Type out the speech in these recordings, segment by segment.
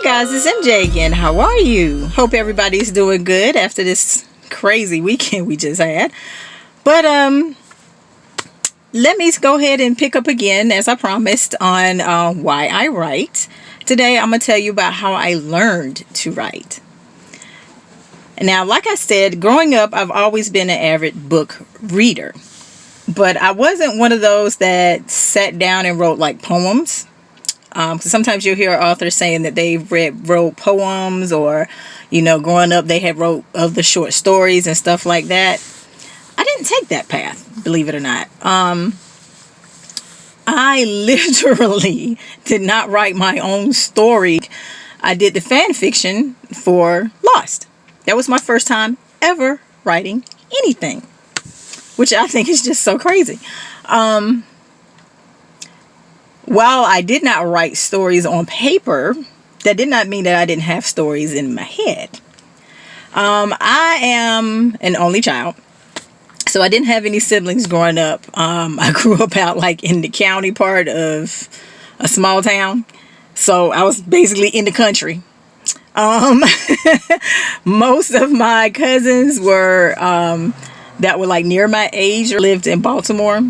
Guys, it's MJ again. How are you? Hope everybody's doing good after this crazy weekend we just had. But let me go ahead and pick up again, as I promised, on why I write. Today I'm going to tell you about how I learned to write. Now, like I said, growing up, I've always been an avid book reader. But I wasn't one of those that sat down and wrote like poems. Because sometimes you'll hear authors saying that they wrote poems, or, growing up they had wrote other short stories and stuff like that. I didn't take that path, believe it or not. I literally did not write my own story. I did the fan fiction for Lost. That was my first time ever writing anything, which I think is just so crazy. While I did not write stories on paper, that did not mean that I didn't have stories in my head. I am an only child, so I didn't have any siblings growing up. I grew up out like in the county part of a small town, so I was basically in the country. Most of my cousins were that were like near my age or lived in Baltimore.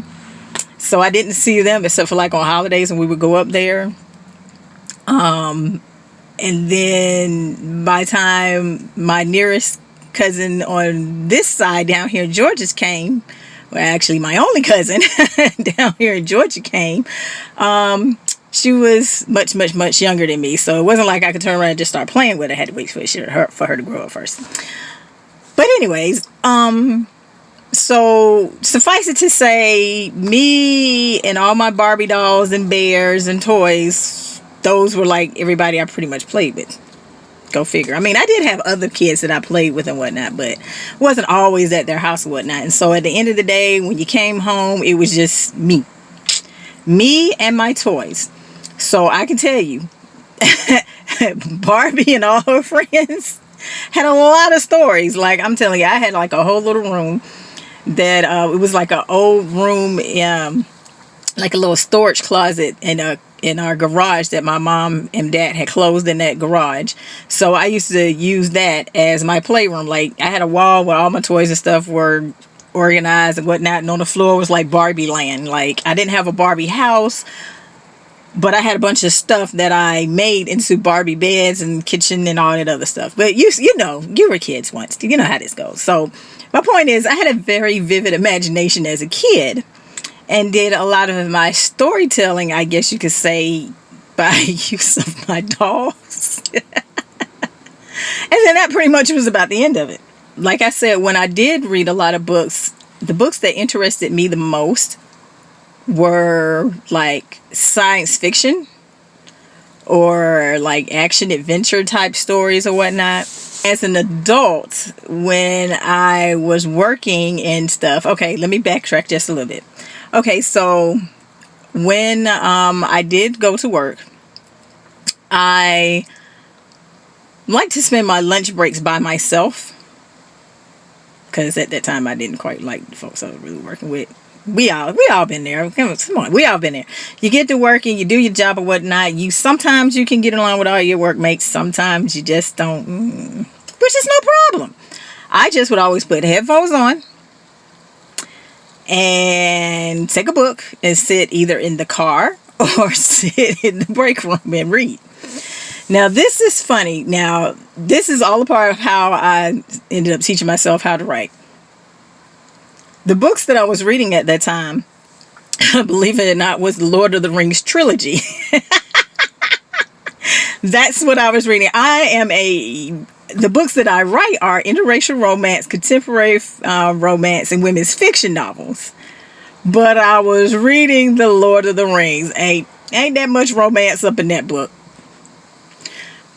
So I didn't see them except for like on holidays when we would go up there. And then by the time my nearest cousin on this side down here in Georgia came, well, actually my only cousin down here in Georgia came, she was much, much, much younger than me. So it wasn't like I could turn around and just start playing with her. I had to wait for her to grow up first. But anyways, so suffice it to say, me and all my Barbie dolls and bears and toys, those were like everybody I pretty much played with. Go figure. I mean, I did have other kids that I played with and whatnot, but wasn't always at their house and whatnot. And so at the end of the day, when you came home, it was just me and my toys. So I can tell you, Barbie and all her friends had a lot of stories. Like, I'm telling you, I had like a whole little room that it was like an old room, like a little storage closet in our garage that my mom and dad had closed in that garage. So I used to use that as my playroom. Like, I had a wall where all my toys and stuff were organized and whatnot, and on the floor was like Barbie land. Like, I didn't have a Barbie house, but I had a bunch of stuff that I made into Barbie beds and kitchen and all that other stuff. But you were kids once. You know how this goes. So my point is, I had a very vivid imagination as a kid and did a lot of my storytelling, I guess you could say, by use of my dolls. And then that pretty much was about the end of it. Like I said, when I did read a lot of books, the books that interested me the most were like science fiction or like action adventure type stories or whatnot. As an adult, when I was working and stuff, okay, let me backtrack just a little bit. Okay, so when I did go to work, I like to spend my lunch breaks by myself, because at that time I didn't quite like the folks I was really working with. We all been there. Come on, we all been there. You get to work and you do your job or whatnot. Sometimes you can get along with all your workmates. Sometimes you just don't, which is no problem. I just would always put headphones on and take a book and sit either in the car or sit in the break room and read. Now, this is funny. Now, this is all a part of how I ended up teaching myself how to write. The books that I was reading at that time, believe it or not, was the Lord of the Rings trilogy. That's what I was reading. The books that I write are interracial romance, contemporary romance, and women's fiction novels. But I was reading the Lord of the Rings. Ain't that much romance up in that book.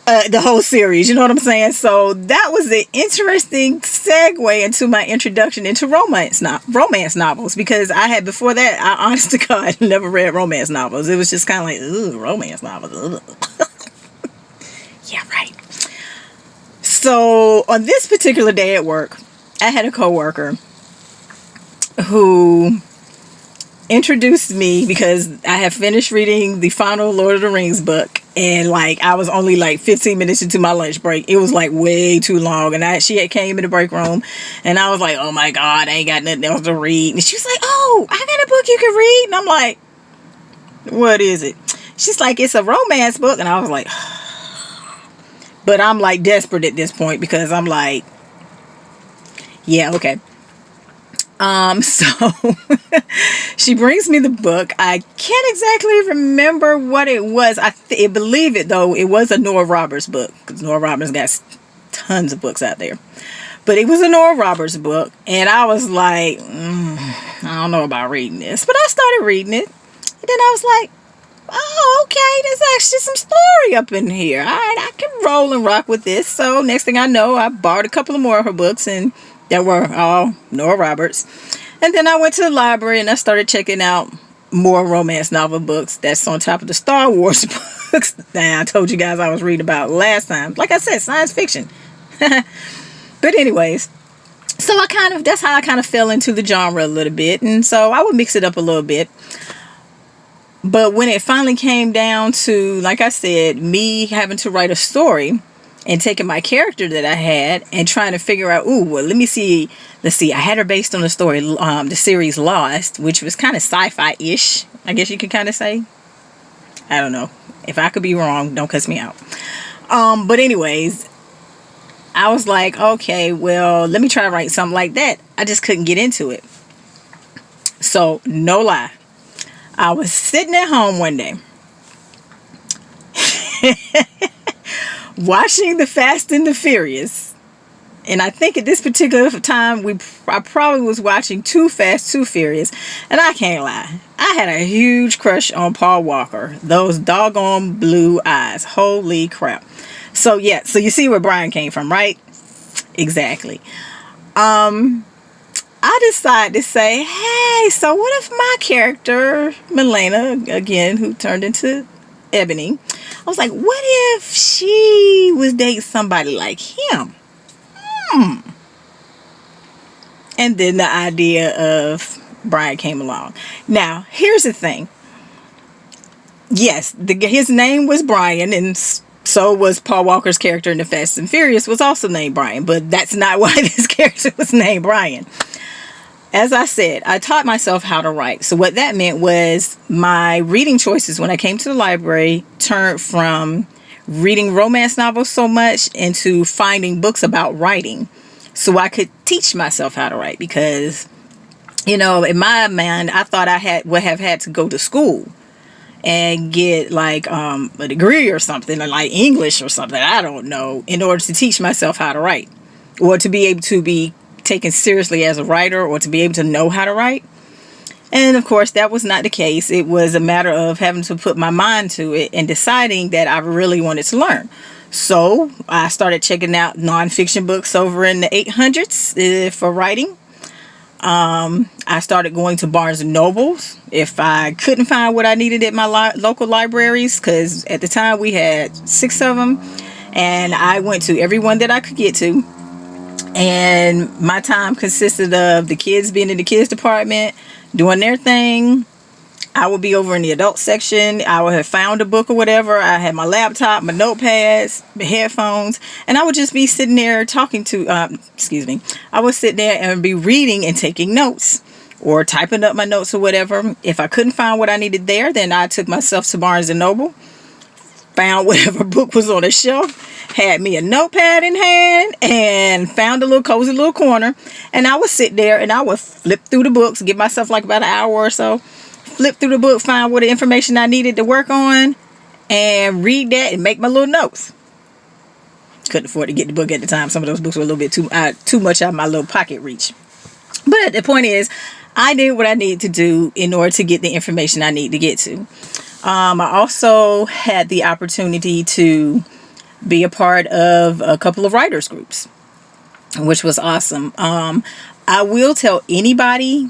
The whole series, you know what I'm saying? So that was the interesting segue into my introduction into romance novels, because I had, before that, I honest to God never read romance novels. It was just kind of like, ooh, romance novels. Yeah, right. So on this particular day at work, I had a coworker who introduced me, because I have finished reading the final Lord of the Rings book. And like I was only like 15 minutes into my lunch break. It was like way too long. And she had came in the break room, and I was like, oh my God, I ain't got nothing else to read. And she was like, oh, I got a book you can read. And I'm like, what is it? She's like, it's a romance book. And I was like, but I'm like desperate at this point, because I'm like, yeah, okay. So she brings me the book. I can't exactly remember what it was. I believe it though. It was a Nora Roberts book, because Nora Roberts got tons of books out there. But it was a Nora Roberts book, and I was like, I don't know about reading this. But I started reading it, and then I was like, oh, okay, there's actually some story up in here. All right, I can roll and rock with this. So next thing I know, I borrowed a couple of more of her books, and that were all Nora Roberts. And then I went to the library and I started checking out more romance novel books that's on top of the Star Wars books that I told you guys I was reading about last time. Like I said, science fiction. But anyways, so that's how I kind of fell into the genre a little bit. And so I would mix it up a little bit. But when it finally came down to, like I said, me having to write a story and taking my character that I had and trying to figure out, let's see, I had her based on the story, the series Lost, which was kind of sci-fi-ish, I guess you could kind of say. I don't know. If I could be wrong, don't cuss me out. But anyways, I was like, okay, well, let me try to write something like that. I just couldn't get into it. So, no lie. I was sitting at home one day watching The Fast and the Furious, and I think at this particular time I probably was watching Too Fast, Too Furious, and I can't lie, I had a huge crush on Paul Walker. Those doggone blue eyes, holy crap. So yeah, so you see where Brian came from, right? Exactly. I decided to say, hey, so what if my character, Milena, again, who turned into Ebony, I was like, what if she was dating somebody like him? And then the idea of Brian came along. Now, here's the thing. Yes, his name was Brian, and so was Paul Walker's character in The Fast and Furious was also named Brian, but that's not why this character was named Brian. As I said, I taught myself how to write. So what that meant was my reading choices when I came to the library turned from reading romance novels so much into finding books about writing so I could teach myself how to write. Because, in my mind, I thought I would have had to go to school and get like a degree or something, or like English or something, I don't know, in order to teach myself how to write, or to be able to be taken seriously as a writer, or to be able to know how to write. And of course that was not the case. It was a matter of having to put my mind to it and deciding that I really wanted to learn. So I started checking out nonfiction books over in the 800s for writing. I started going to Barnes and Nobles if I couldn't find what I needed at my local libraries, because at the time we had 6 of them, and I went to every one that I could get to. And my time consisted of the kids being in the kids department, doing their thing. I would be over in the adult section. I would have found a book or whatever. I had my laptop, my notepads, my headphones, and I would just be sitting there talking to, I would sit there and be reading and taking notes or typing up my notes or whatever. If I couldn't find what I needed there, then I took myself to Barnes and Noble, found whatever book was on the shelf, had me a notepad in hand, and found a little cozy little corner, and I would sit there and I would flip through the books, give myself like about an hour or so, flip through the book, find what the information I needed to work on, and read that and make my little notes. Couldn't afford to get the book at the time. Some of those books were a little bit too much out of my little pocket reach. But the point is, I did what I needed to do in order to get the information I need to get to. I also had the opportunity to be a part of a couple of writers groups, which was awesome. I will tell anybody,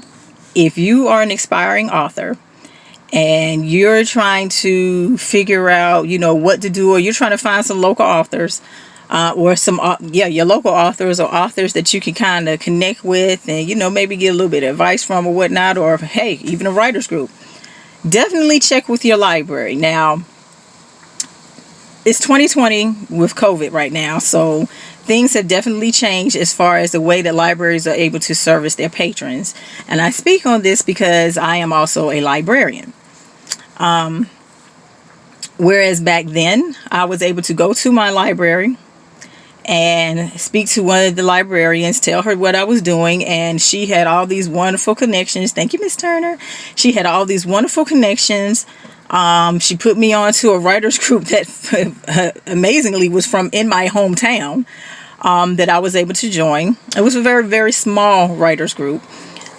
if you are an aspiring author and you're trying to figure out, what to do, or you're trying to find some local authors, or your local authors or authors that you can kind of connect with and, maybe get a little bit of advice from or whatnot, or hey, even a writers group, definitely check with your library. Now, it's 2020 with COVID right now, so things have definitely changed as far as the way that libraries are able to service their patrons. And I speak on this because I am also a librarian. Whereas back then, I was able to go to my library and speak to one of the librarians, tell her what I was doing, and she had all these wonderful connections. Thank you, Miss Turner. She had all these wonderful connections. She put me on to a writers group that amazingly was from in my hometown, that I was able to join. It was a very, very small writers group.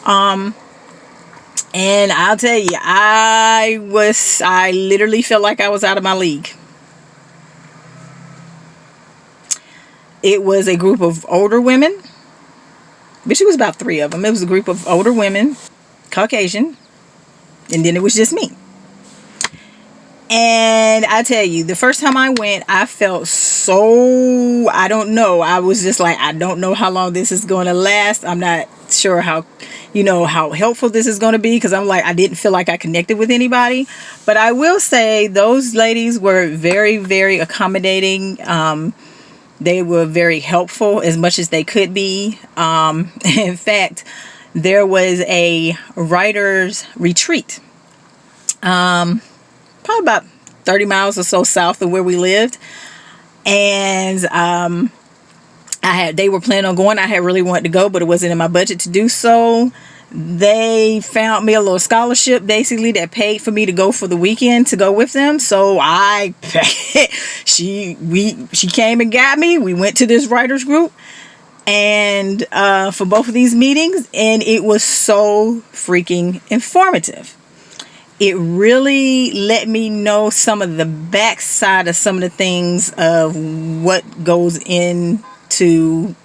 And I'll tell you, I literally felt like I was out of my league. It was a group of older women, which it was about 3 of them. It was a group of older women, Caucasian, and then it was just me. And I tell you, the first time I went, I felt so, I don't know. I was just like, I don't know how long this is going to last. I'm not sure how helpful this is going to be, because I'm like, I didn't feel like I connected with anybody. But I will say those ladies were very, very accommodating. They were very helpful as much as they could be. In fact, there was a writer's retreat. Probably about 30 miles or so south of where we lived. And they were planning on going. I had really wanted to go, but it wasn't in my budget to do so. They found me a little scholarship basically that paid for me to go for the weekend to go with them. So she came and got me. We went to this writers group and for both of these meetings, and it was so freaking informative. It really let me know some of the backside of some of the things of what goes into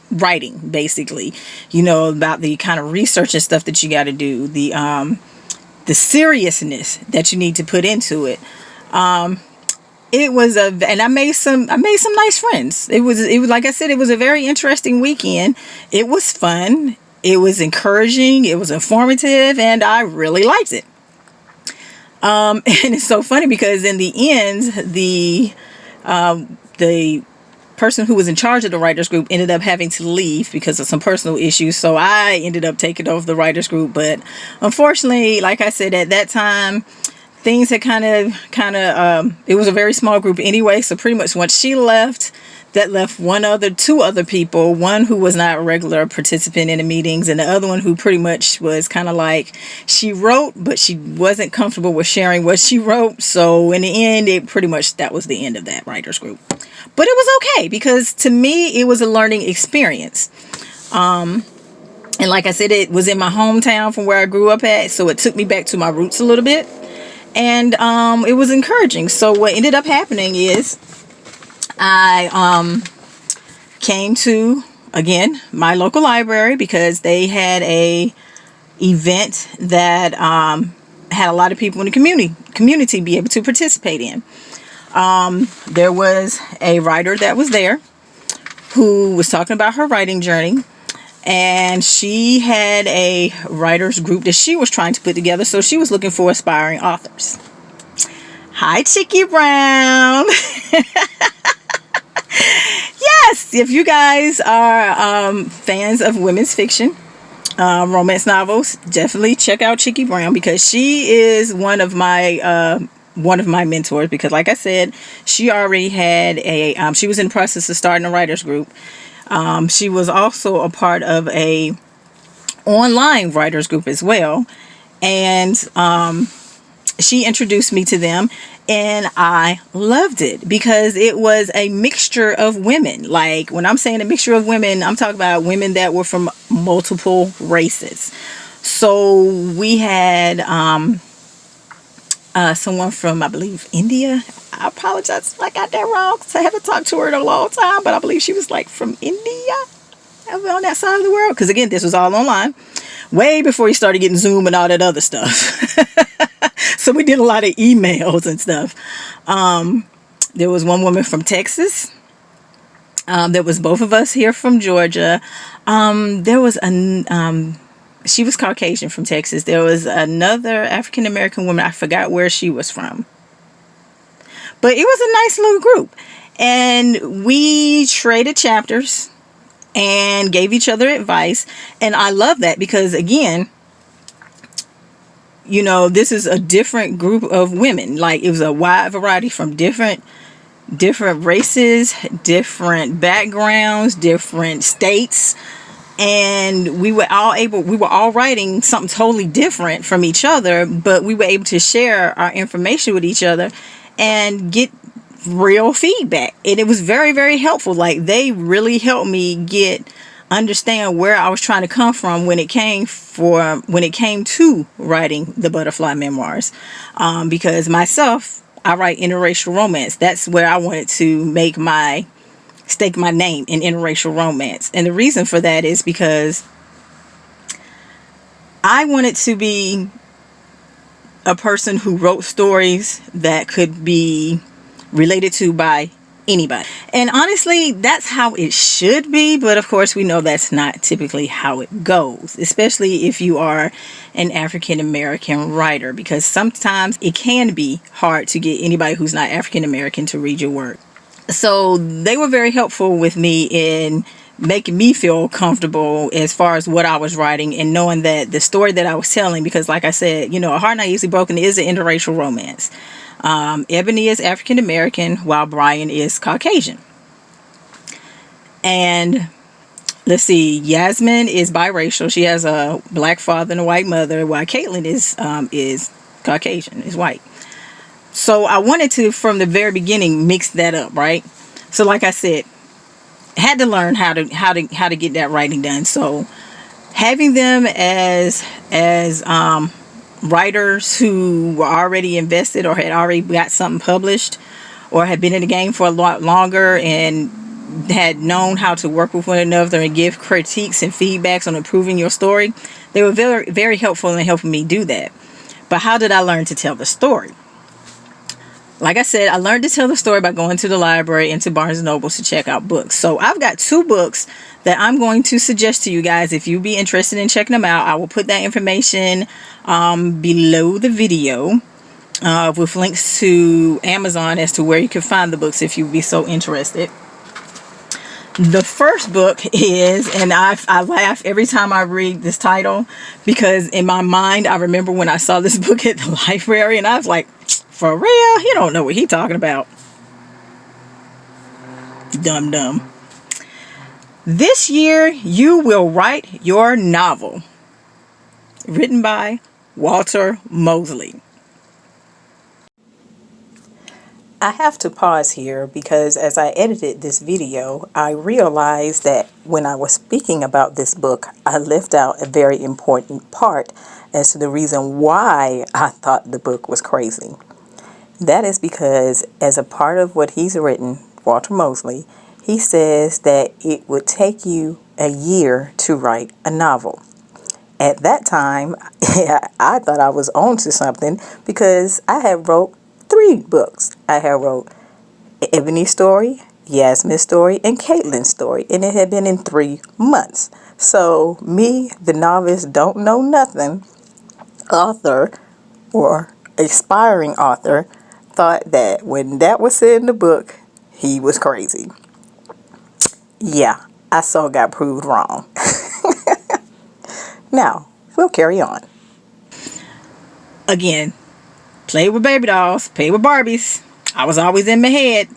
writing, basically, about the kind of research and stuff that you got to do, the seriousness that you need to put into it. And I made some nice friends. It was like I said, it was a very interesting weekend. It was fun. It was encouraging. It was informative, and I really liked it. And it's so funny because in the end, the person who was in charge of the writers group ended up having to leave because of some personal issues. So I ended up taking over the writers group. But unfortunately, like I said, at that time, things had kind of, it was a very small group anyway. So pretty much once she left, that left two other people, one who was not a regular participant in the meetings, and the other one who pretty much was kind of like, she wrote, but she wasn't comfortable with sharing what she wrote. So in the end, that was the end of that writers group. But it was okay, because to me, it was a learning experience. And like I said, it was in my hometown from where I grew up at, so it took me back to my roots a little bit. And it was encouraging. So what ended up happening is I came to, again, my local library, because they had a event that had a lot of people in the community be able to participate in. There was a writer that was there who was talking about her writing journey, and she had a writers group that she was trying to put together. So she was looking for aspiring authors. Hi, Chicky Brown. Yes, if you guys are fans of women's fiction, romance novels, definitely check out Chicky Brown, because she is one of my mentors. Because like I said, she already had she was in the process of starting a writers group. She was also a part of a online writers group as well, and she introduced me to them, and I loved it because it was a mixture of women. Like, when I'm saying a mixture of women, I'm talking about women that were from multiple races. So we had someone from, I believe, India. I apologize if I got that wrong, because I haven't talked to her in a long time, but I believe she was like from India, over on that side of the world. Because again, this was all online, way before you started getting Zoom and all that other stuff. So we did a lot of emails and stuff. There was one woman from Texas. There was both of us here from Georgia. There was she was Caucasian from Texas. There was another African American woman. I forgot where she was from. But it was a nice little group. And we traded chapters and gave each other advice. And I love that because, again, this is a different group of women. Like, it was a wide variety from different races, different backgrounds, different states. And we were all writing something totally different from each other, but we were able to share our information with each other and get real feedback. And it was very, very helpful. Like, they really helped me understand where I was trying to come from when it came to writing the Butterfly Memoirs. Because myself, I write interracial romance. That's where I wanted to stake my name in interracial romance. And the reason for that is because I wanted to be a person who wrote stories that could be related to by anybody. And honestly, that's how it should be. But of course, we know that's not typically how it goes, especially if you are an African American writer, because sometimes it can be hard to get anybody who's not African American to read your work. So they were very helpful with me in making me feel comfortable as far as what I was writing and knowing that the story that I was telling, because like I said, A Heart Not Easily Broken is an interracial romance. Ebony is African American while Brian is Caucasian. And let's see, Yasmin is biracial. She has a black father and a white mother, while Caitlin is Caucasian, is white. So I wanted to, from the very beginning, mix that up, right? So like I said, had to learn how to get that writing done. So having them as writers who were already invested or had already got something published or had been in the game for a lot longer and had known how to work with one another and give critiques and feedbacks on improving your story, they were very, very helpful in helping me do that. But how did I learn to tell the story? Like I said, I learned to tell the story by going to the library and to Barnes & Noble to check out books. So I've got 2 books that I'm going to suggest to you guys. If you'd be interested in checking them out, I will put that information below the video with links to Amazon as to where you can find the books if you'd be so interested. The first book is, and I laugh every time I read this title, because in my mind, I remember when I saw this book at the library and I was like, for real? He don't know what he's talking about. Dumb. This Year You Will Write Your Novel. Written by Walter Mosely. I have to pause here because as I edited this video, I realized that when I was speaking about this book, I left out a very important part as to the reason why I thought the book was crazy. That is because as a part of what he's written, Walter Mosely, he says that it would take you a year to write a novel. At that time, I thought I was on to something because I had wrote 3 books. I had wrote Ebony's story, Yasmin's story, and Caitlin's story, and it had been in 3 months. So me, the novice, don't know nothing, author or aspiring author, thought that when that was said in the book, he was crazy. Yeah, I so got proved wrong. Now, we'll carry on. Again, play with baby dolls, play with Barbies. I was always in my head.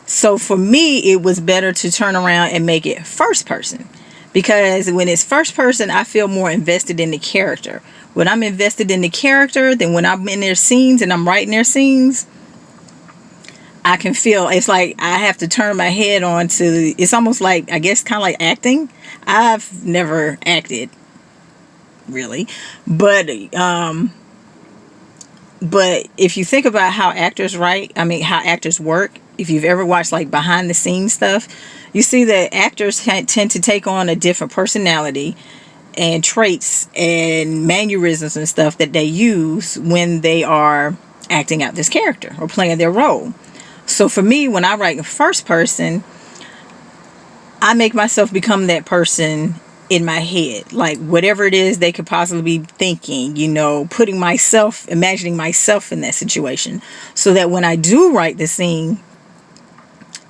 So for me, it was better to turn around and make it first person. Because when it's first person, I feel more invested in the character. When I'm invested in the character, then when I'm in their scenes and I'm writing their scenes, I can feel, it's like I have to turn my head on to, it's almost like, I guess, kind of like acting. I've never acted, really. But if you think about how actors write, how actors work, if you've ever watched like behind the scenes stuff, you see that actors tend to take on a different personality and traits and mannerisms and stuff that they use when they are acting out this character or playing their role. So for me, when I write in first person, I make myself become that person in my head, like whatever it is they could possibly be thinking, imagining myself in that situation, so that when I do write the scene,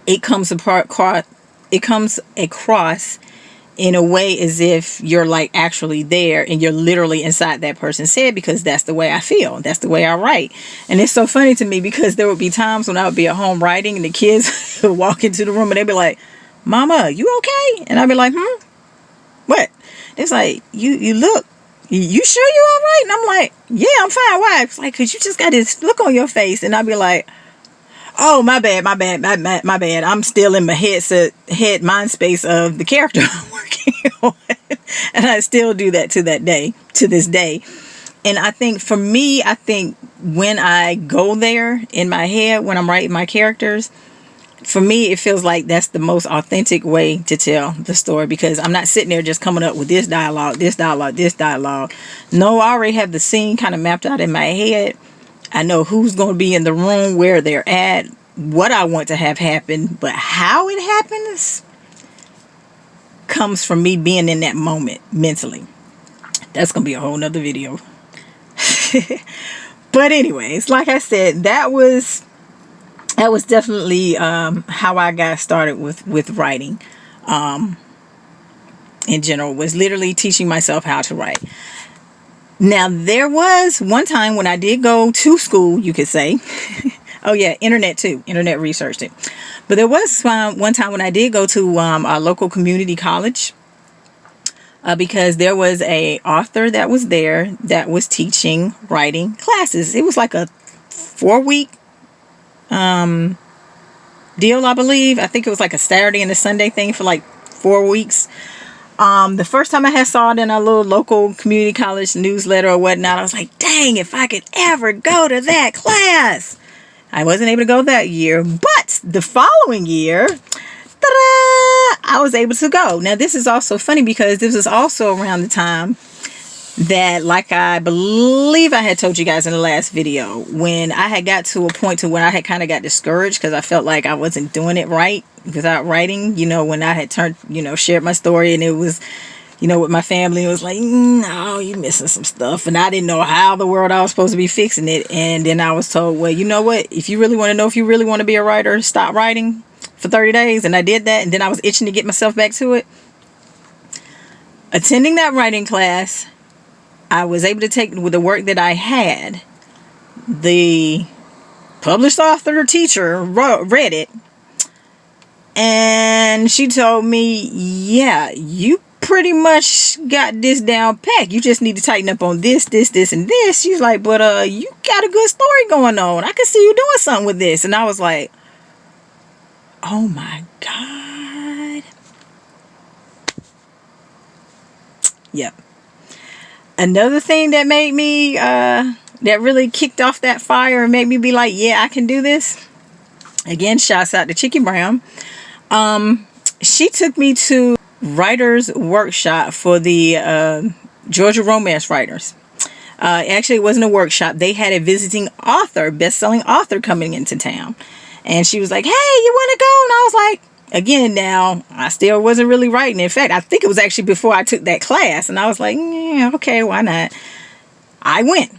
it comes across in a way as if you're like actually there and you're literally inside that person's head, because that's the way I feel. That's the way I write. And it's so funny to me because there would be times when I would be at home writing and the kids would walk into the room and they'd be like, "Mama, you okay?" And I'd be like, "What?" It's like, you look, you sure you all right? And I'm like, "Yeah, I'm fine." Why? It's like, "Cause you just got this look on your face." And I'd be like, "Oh, my bad. I'm still in my mind space of the character I'm working on." And I still do that to this day. And I think for me, when I go there in my head, when I'm writing my characters, for me, it feels like that's the most authentic way to tell the story, because I'm not sitting there just coming up with this dialogue. No, I already have the scene kind of mapped out in my head. I know who's going to be in the room, where they're at, what I want to have happen, but how it happens comes from me being in that moment mentally. That's going to be a whole nother video. But anyways, like I said, that was definitely how I got started with writing. In general, was literally teaching myself how to write. Now, there was one time when I did go to school, you could say. Oh yeah, internet research too. But there was one time when I did go to our local community college, because there was a author that was there that was teaching writing classes. It was like a 4-week deal, I believe. I think it was like a Saturday and a Sunday thing for like 4 weeks. The first time I had saw it in a little local community college newsletter or whatnot, I was like, dang, if I could ever go to that class. I wasn't able to go that year, but the following year, I was able to go. Now, this is also funny because this was also around the time that, like I believe I had told you guys in the last video, when I had got to a point to where I had kind of got discouraged because I felt like I wasn't doing it right without writing. When I had shared my story, and it was, with my family, it was like, no, you missing some stuff. And I didn't know how the world I was supposed to be fixing it. And then I was told, well, you know what? If you really want to know if you really want to be a writer, stop writing for 30 days. And I did that. And then I was itching to get myself back to it. Attending that writing class, I was able to take with the work that I had. The published author teacher read it. And she told me, yeah, you pretty much got this down packed. You just need to tighten up on this, and this. She's like, but you got a good story going on. I can see you doing something with this. And I was like, oh my God. Yep. Another thing that made me, that really kicked off that fire and made me be like, yeah, I can do this. Again, shouts out to Chicky Brown. She took me to writers workshop for the Georgia romance writers. Actually, it wasn't a workshop. They had a visiting author, best-selling author coming into town. And she was like, hey, you want to go? And I was like, again, now, I still wasn't really writing. In fact, I think it was actually before I took that class. And I was like, yeah, okay, why not? I went.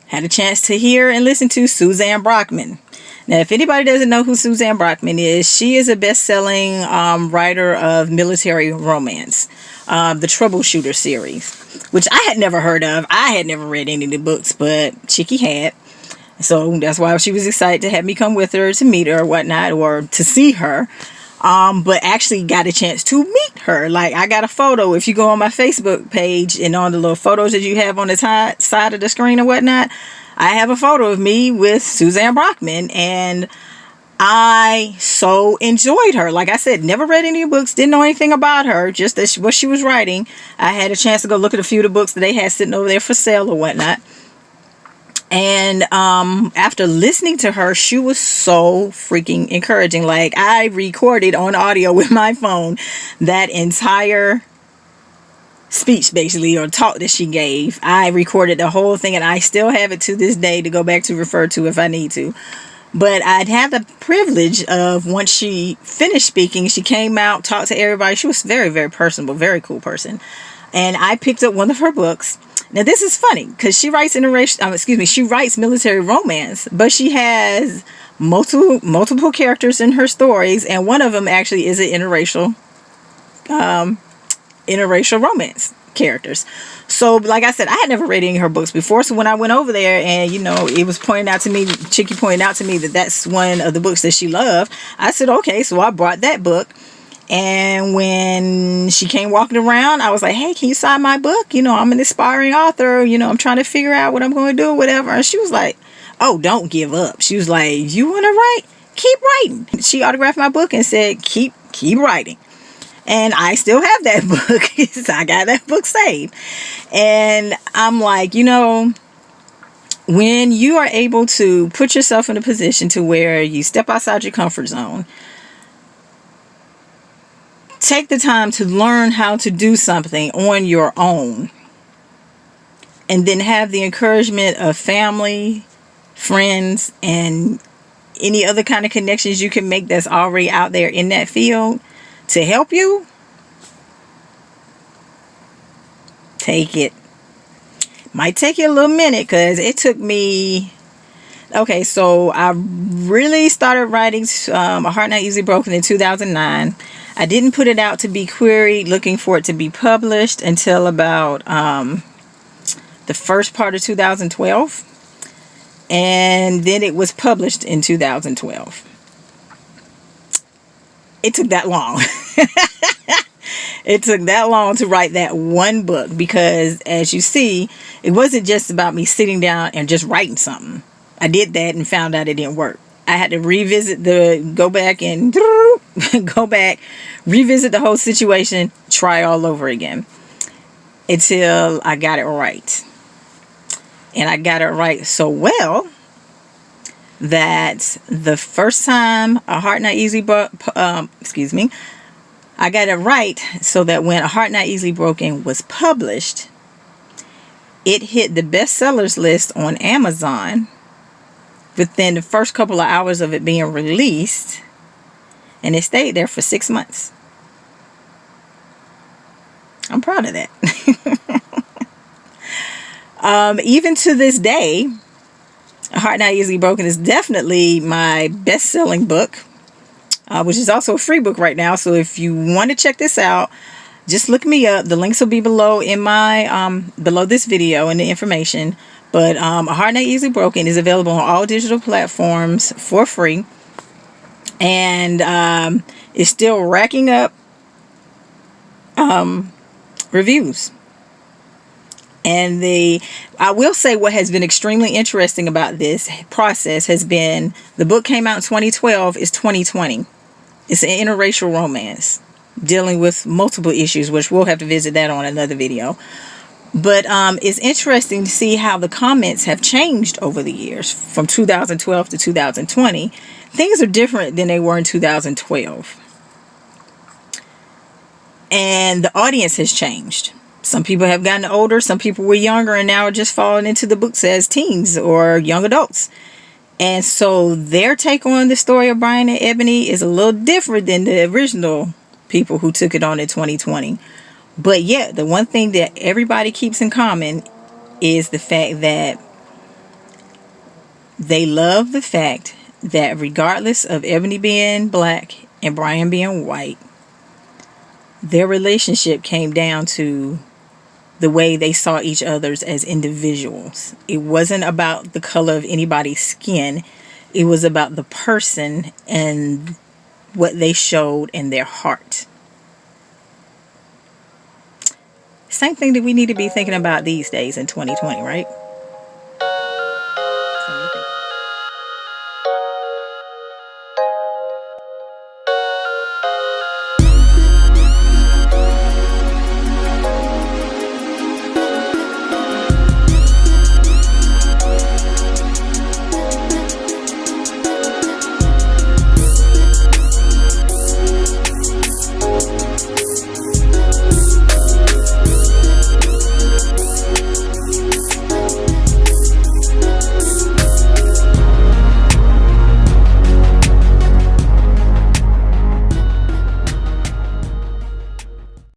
Had a chance to hear and listen to Suzanne Brockman. Now, if anybody doesn't know who Suzanne Brockman is, she is a best-selling writer of military romance, the Troubleshooter series, which I had never heard of. I had never read any of the books, but Chicky had. So that's why she was excited to have me come with her to meet her or whatnot, or to see her. But actually got a chance to meet her. Like, I got a photo. If you go on my Facebook page and on the little photos that you have on the side of the screen or whatnot, I have a photo of me with Suzanne Brockman, and I so enjoyed her. Like I said, never read any books, didn't know anything about her, just that what she was writing. I had a chance to go look at a few of the books that they had sitting over there for sale or whatnot. And after listening to her, she was so freaking encouraging. Like, I recorded on audio with my phone that entire speech, basically, or talk that she gave. I recorded the whole thing, and I still have it to this day to go back to refer to if I need to. But I'd had the privilege of, once she finished speaking, she came out, talked to everybody. She was very, very personable, very cool person. And I picked up one of her books. Now this is funny because she writes she writes military romance, but she has multiple characters in her stories, and one of them actually is an interracial romance characters. So like I said, I had never read any of her books before. So when I went over there and, it was Chicky pointed out to me that that's one of the books that she loved, I said, okay. So I brought that book. And when she came walking around, I was like, hey, can you sign my book? I'm an aspiring author. I'm trying to figure out what I'm going to do or whatever. And she was like, oh, don't give up. She was like, you want to write? Keep writing. She autographed my book and said, keep writing. And I still have that book. So I got that book saved. And I'm like, when you are able to put yourself in a position to where you step outside your comfort zone, take the time to learn how to do something on your own, and then have the encouragement of family, friends, and any other kind of connections you can make that's already out there in that field to help you, take it. Might take you a little minute, because it took me... Okay, so I really started writing A Heart Not Easily Broken in 2009. I didn't put it out to be queried, looking for it to be published, until about the first part of 2012. And then it was published in 2012. It took that long. It took that long to write that one book, because as you see, it wasn't just about me sitting down and just writing something. I did that and found out it didn't work. I had to revisit go back, revisit the whole situation, try all over again, until I got it right. And I got it right so well that the first time A Heart Not Easily I got it right so that when A Heart Not Easily Broken was published, it hit the bestsellers list on Amazon within the first couple of hours of it being released, and it stayed there for 6 months. I'm proud of that. Even to this day, A Heart Not Easily Broken is definitely my best-selling book, which is also a free book right now. So if you want to check this out, just look me up. The links will be below in my below this video in the information. But A Heart Not Easily Broken is available on all digital platforms for free, and it's still racking up reviews. And I will say, what has been extremely interesting about this process has been, the book came out in 2012. It's 2020. It's an interracial romance dealing with multiple issues, which we'll have to visit that on another video. But it's interesting to see how the comments have changed over the years from 2012 to 2020. Things are different than they were in 2012. And the audience has changed. Some people have gotten older. Some people were younger and now are just falling into the books as teens or young adults. And so their take on the story of Brian and Ebony is a little different than the original people who took it on in 2020. But yeah, the one thing that everybody keeps in common is the fact that they love the fact that regardless of Ebony being black and Brian being white, their relationship came down to the way they saw each other as individuals. It wasn't about the color of anybody's skin. It was about the person and what they showed in their heart. Same thing that we need to be thinking about these days in 2020, right?